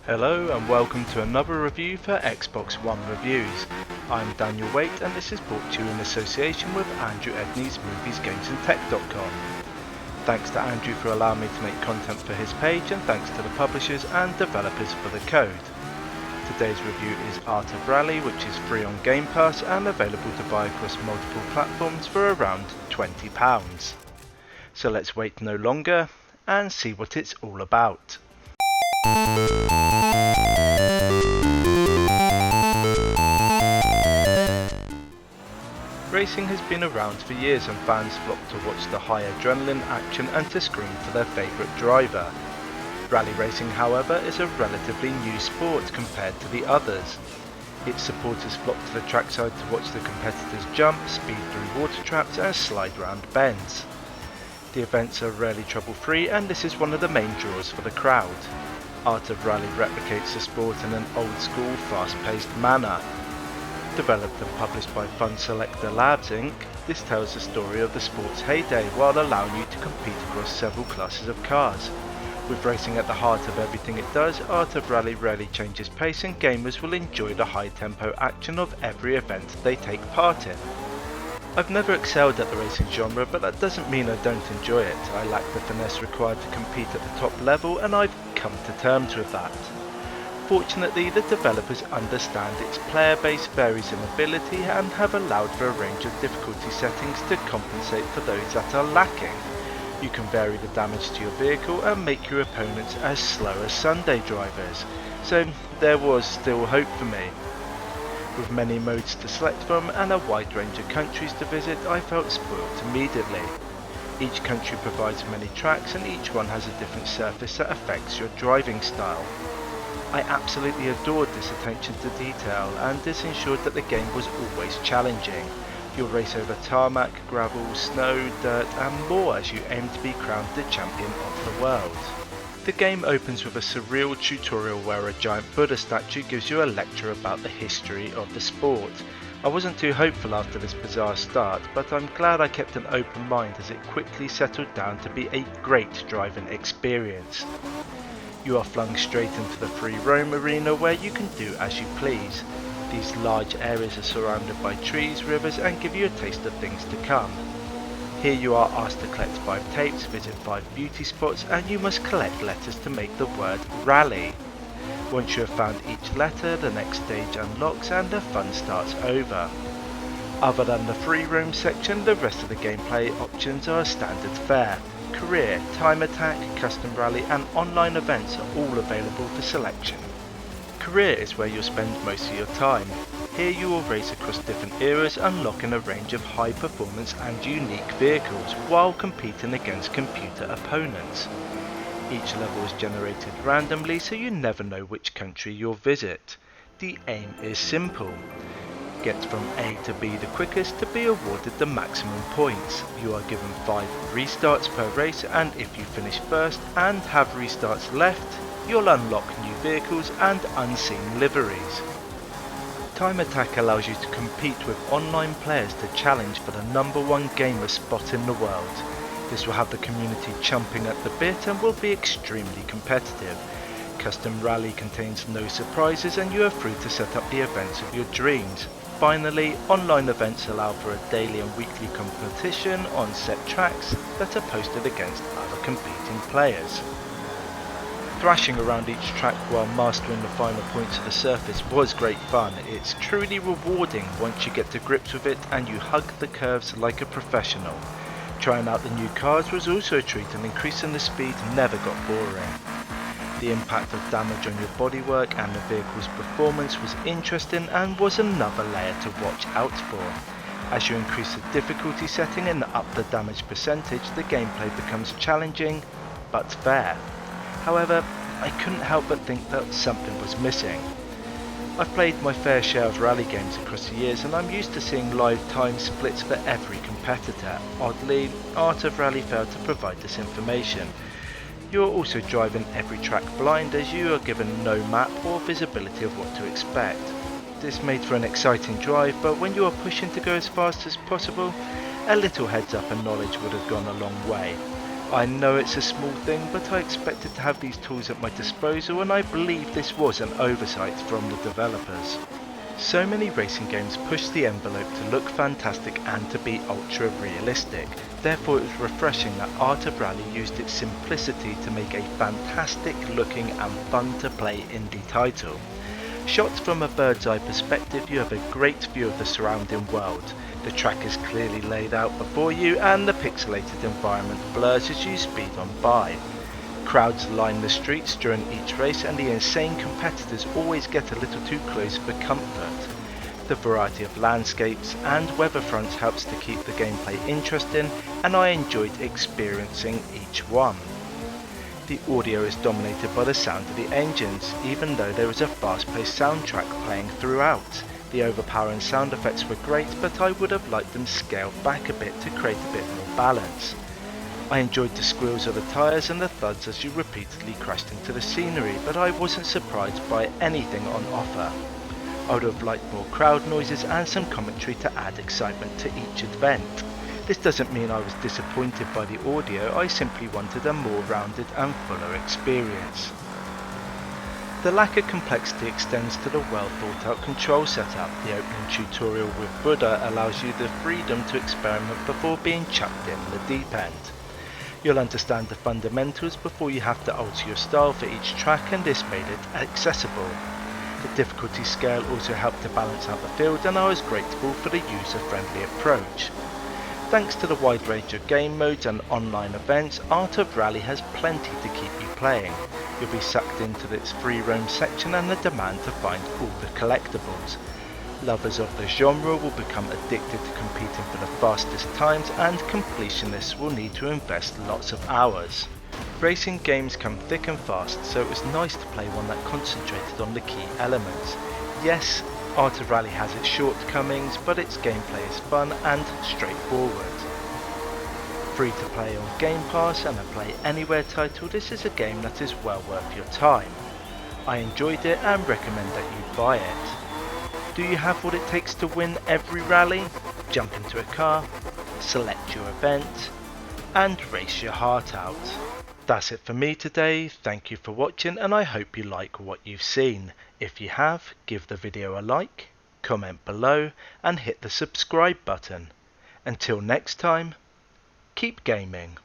Hello and welcome to another review for Xbox One Reviews. I'm Daniel Waite and this is brought to you in association with Andrew Edney's moviesgamesandtech.com. Thanks to Andrew for allowing me to make content for his page, and thanks to the publishers and developers for the code. Today's review is Art of Rally, which is free on Gamepass and available to buy across multiple platforms for around £20. So let's wait no longer and see what it's all about. Racing has been around for years and fans flock to watch the high adrenaline action and to scream for their favourite driver. Rally racing, however, is a relatively new sport compared to the others. Its supporters flock to the trackside to watch the competitors jump, speed through water traps and slide round bends. The events are rarely trouble-free and this is one of the main draws for the crowd. Art of Rally replicates the sport in an old-school, fast-paced manner. Developed and published by Fun Selector Labs Inc., this tells the story of the sport's heyday while allowing you to compete across several classes of cars. With racing at the heart of everything it does, Art of Rally rarely changes pace and gamers will enjoy the high-tempo action of every event they take part in. I've never excelled at the racing genre, but that doesn't mean I don't enjoy it. I lack the finesse required to compete at the top level and I've come to terms with that. Fortunately, the developers understand its player base varies in ability and have allowed for a range of difficulty settings to compensate for those that are lacking. You can vary the damage to your vehicle and make your opponents as slow as Sunday drivers, so there was still hope for me. With many modes to select from and a wide range of countries to visit, I felt spoilt immediately. Each country provides many tracks and each one has a different surface that affects your driving style. I absolutely adored this attention to detail, and this ensured that the game was always challenging. You'll race over tarmac, gravel, snow, dirt and more as you aim to be crowned the champion of the world. The game opens with a surreal tutorial where a giant Buddha statue gives you a lecture about the history of the sport. I wasn't too hopeful after this bizarre start, but I'm glad I kept an open mind as it quickly settled down to be a great driving experience. You are flung straight into the free roam arena where you can do as you please. These large areas are surrounded by trees, rivers and give you a taste of things to come. Here you are asked to collect 5 tapes, visit 5 beauty spots and you must collect letters to make the word rally. Once you have found each letter, the next stage unlocks and the fun starts over. Other than the free roam section, the rest of the gameplay options are standard fare. Career, time attack, custom rally and online events are all available for selection. Career is where you'll spend most of your time. Here you will race across different eras, unlocking a range of high performance and unique vehicles while competing against computer opponents. Each level is generated randomly so you never know which country you'll visit. The aim is simple. Get from A to B the quickest to be awarded the maximum points. You are given 5 restarts per race, and if you finish first and have restarts left, you'll unlock new vehicles and unseen liveries. Time Attack allows you to compete with online players to challenge for the #1 gamer spot in the world. This will have the community chomping at the bit and will be extremely competitive. Custom Rally contains no surprises and you are free to set up the events of your dreams. Finally, online events allow for a daily and weekly competition on set tracks that are posted against other competing players. Thrashing around each track while mastering the final points of the surface was great fun. It's truly rewarding once you get to grips with it and you hug the curves like a professional. Trying out the new cars was also a treat and increasing the speed never got boring. The impact of damage on your bodywork and the vehicle's performance was interesting and was another layer to watch out for. As you increase the difficulty setting and up the damage percentage, the gameplay becomes challenging but fair. However, I couldn't help but think that something was missing. I've played my fair share of rally games across the years and I'm used to seeing live time splits for every competitor. Oddly, Art of Rally failed to provide this information. You are also driving every track blind as you are given no map or visibility of what to expect. This made for an exciting drive, but when you are pushing to go as fast as possible, a little heads up and knowledge would have gone a long way. I know it's a small thing, but I expected to have these tools at my disposal, and I believe this was an oversight from the developers. So many racing games push the envelope to look fantastic and to be ultra realistic. Therefore it was refreshing that Art of Rally used its simplicity to make a fantastic looking and fun to play indie title. Shot from a bird's eye perspective, you have a great view of the surrounding world. The track is clearly laid out before you and the pixelated environment blurs as you speed on by. Crowds line the streets during each race and the insane competitors always get a little too close for comfort. The variety of landscapes and weather fronts helps to keep the gameplay interesting, and I enjoyed experiencing each one. The audio is dominated by the sound of the engines, even though there is a fast-paced soundtrack playing throughout. The overpowering sound effects were great, but I would have liked them scaled back a bit to create a bit more balance. I enjoyed the squeals of the tyres and the thuds as you repeatedly crashed into the scenery, but I wasn't surprised by anything on offer. I would have liked more crowd noises and some commentary to add excitement to each event. This doesn't mean I was disappointed by the audio, I simply wanted a more rounded and fuller experience. The lack of complexity extends to the well thought out control setup. The opening tutorial with Buddha allows you the freedom to experiment before being chucked in the deep end. You'll understand the fundamentals before you have to alter your style for each track, and this made it accessible. The difficulty scale also helped to balance out the field, and I was grateful for the user-friendly approach. Thanks to the wide range of game modes and online events, Art of Rally has plenty to keep you playing. You'll be sucked into its free roam section and the demand to find all the collectibles. Lovers of the genre will become addicted to competing for the fastest times, and completionists will need to invest lots of hours. Racing games come thick and fast, so it was nice to play one that concentrated on the key elements. Yes, Art of Rally has its shortcomings, but its gameplay is fun and straightforward. Free to play on Gamepass and a play anywhere title, this is a game that is well worth your time. I enjoyed it and recommend that you buy it. Do you have what it takes to win every rally? Jump into a car, select your event, and race your heart out. That's it for me today. Thank you for watching, and I hope you like what you've seen. If you have, give the video a like, comment below, and hit the subscribe button. Until next time, keep gaming.